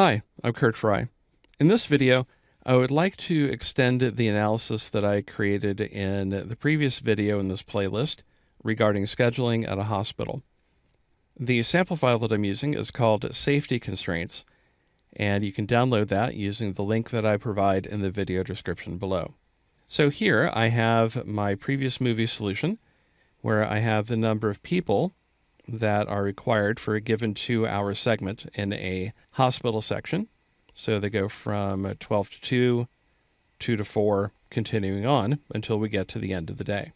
Hi, I'm Curt Frye. In this video, I would like to extend the analysis that I created in the previous video in this playlist regarding scheduling at a hospital. The sample file that I'm using is called Safety Constraints, and you can download that using the link that I provide in the video description below. So here I have my previous movie solution, where I have the number of people that are required for a given 2-hour segment in a hospital section. So they go from 12 to 2, 2 to 4, continuing on until we get to the end of the day.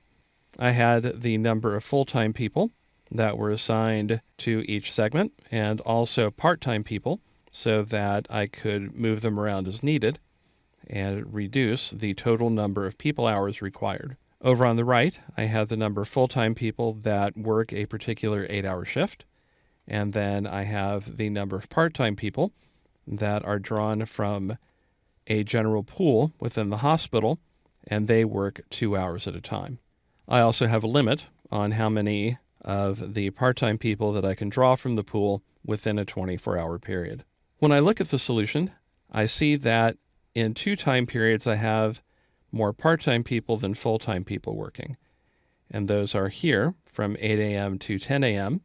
I had the number of full-time people that were assigned to each segment and also part-time people so that I could move them around as needed and reduce the total number of people hours required. Over on the right, I have the number of full-time people that work a particular 8-hour shift. And then I have the number of part-time people that are drawn from a general pool within the hospital, and they work 2 hours at a time. I also have a limit on how many of the part-time people that I can draw from the pool within a 24-hour period. When I look at the solution, I see that in 2 time periods I have more part-time people than full-time people working. And those are here from 8 a.m. to 10 a.m.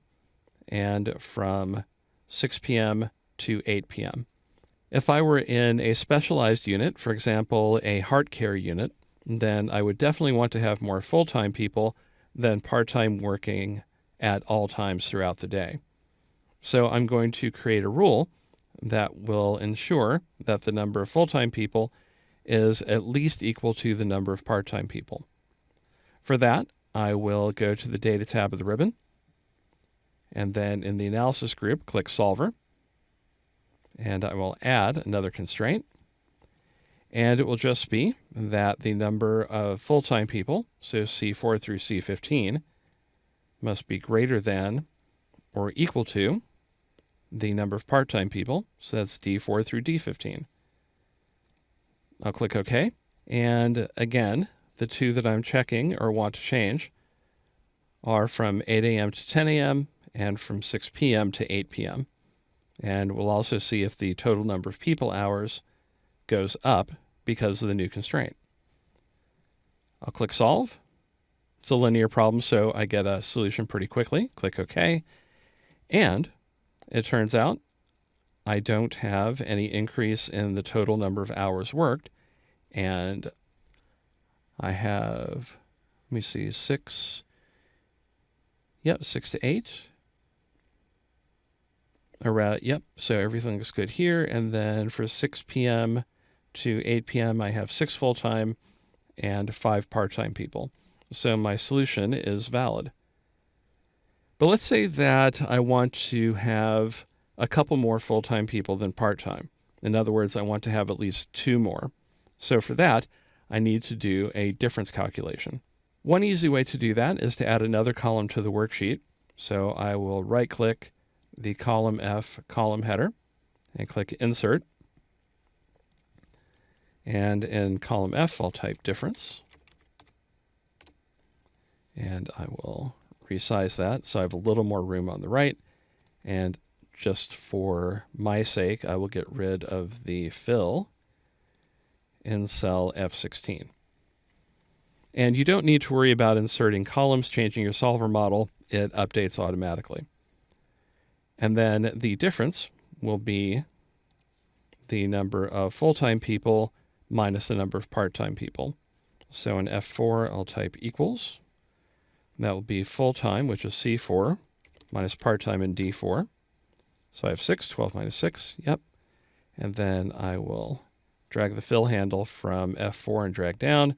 and from 6 p.m. to 8 p.m. If I were in a specialized unit, for example, a heart care unit, then I would definitely want to have more full-time people than part-time working at all times throughout the day. So I'm going to create a rule that will ensure that the number of full-time people is at least equal to the number of part-time people. For that, I will go to the Data tab of the ribbon, and then in the Analysis group, click Solver, and I will add another constraint, and it will just be that the number of full-time people, so C4 through C15, must be greater than or equal to the number of part-time people, so that's D4 through D15. I'll click OK. And again, the 2 that I'm checking or want to change are from 8 a.m. to 10 a.m. and from 6 p.m. to 8 p.m. And we'll also see if the total number of people hours goes up because of the new constraint. I'll click Solve. It's a linear problem, so I get a solution pretty quickly. Click OK. And it turns out I don't have any increase in the total number of hours worked, and I have, let me see, 6 to 8. Yep, so everything is good here, and then for 6 p.m. to 8 p.m. I have 6 full-time and 5 part-time people. So my solution is valid. But let's say that I want to have a couple more full-time people than part-time. In other words, I want to have at least 2 more. So for that, I need to do a difference calculation. One easy way to do that is to add another column to the worksheet. So I will right-click the column F column header and click Insert. And in column F, I'll type difference. And I will resize that so I have a little more room on the right. And just for my sake, I will get rid of the fill in cell F16. And you don't need to worry about inserting columns, changing your solver model. It updates automatically. And then the difference will be the number of full-time people minus the number of part-time people. So in F4, I'll type equals. That will be full-time, which is C4, minus part-time in D4. So I have 6, 12 minus 6, yep. And then I will drag the fill handle from F4 and drag down,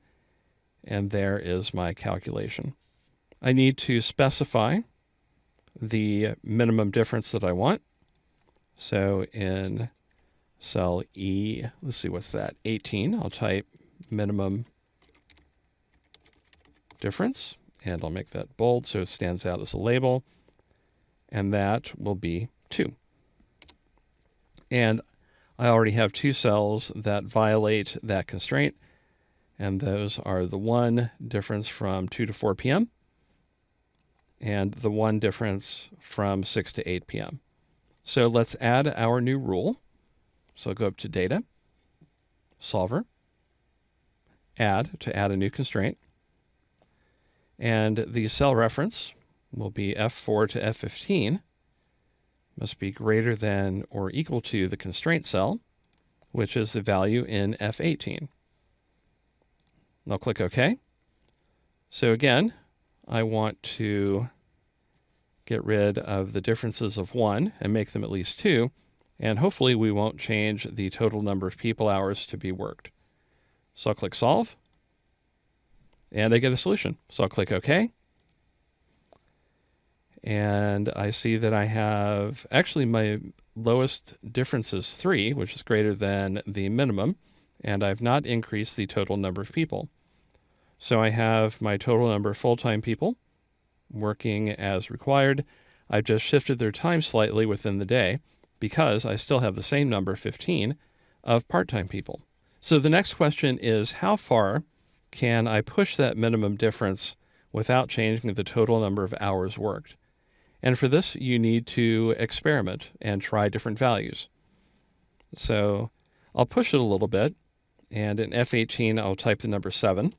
and there is my calculation. I need to specify the minimum difference that I want. So in cell E, let's see, what's that? 18, I'll type minimum difference, and I'll make that bold so it stands out as a label, and that will be 2. And I already have 2 cells that violate that constraint, and those are the 1 difference from 2 to 4 p.m. and the 1 difference from 6 to 8 p.m. So let's add our new rule. So I'll go up to Data, Solver, Add to add a new constraint. And the cell reference will be F4 to F15, must be greater than or equal to the constraint cell, which is the value in F18. I'll click OK. So again, I want to get rid of the differences of 1 and make them at least 2, and hopefully we won't change the total number of people hours to be worked. So I'll click Solve, and I get a solution. So I'll click OK. And I see that I have, actually my lowest difference is 3, which is greater than the minimum, and I've not increased the total number of people. So I have my total number of full-time people working as required. I've just shifted their time slightly within the day because I still have the same number, 15, of part-time people. So the next question is, how far can I push that minimum difference without changing the total number of hours worked? And for this, you need to experiment and try different values. So I'll push it a little bit, and in F18, I'll type the number 7.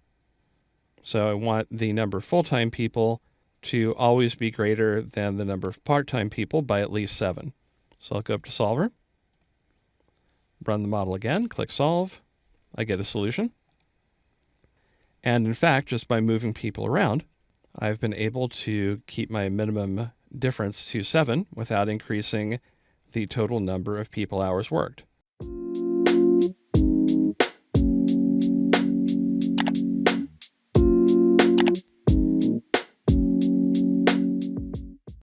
So I want the number of full-time people to always be greater than the number of part-time people by at least 7. So I'll go up to Solver, run the model again, click Solve. I get a solution. And in fact, just by moving people around, I've been able to keep my minimum difference to 7 without increasing the total number of people hours worked.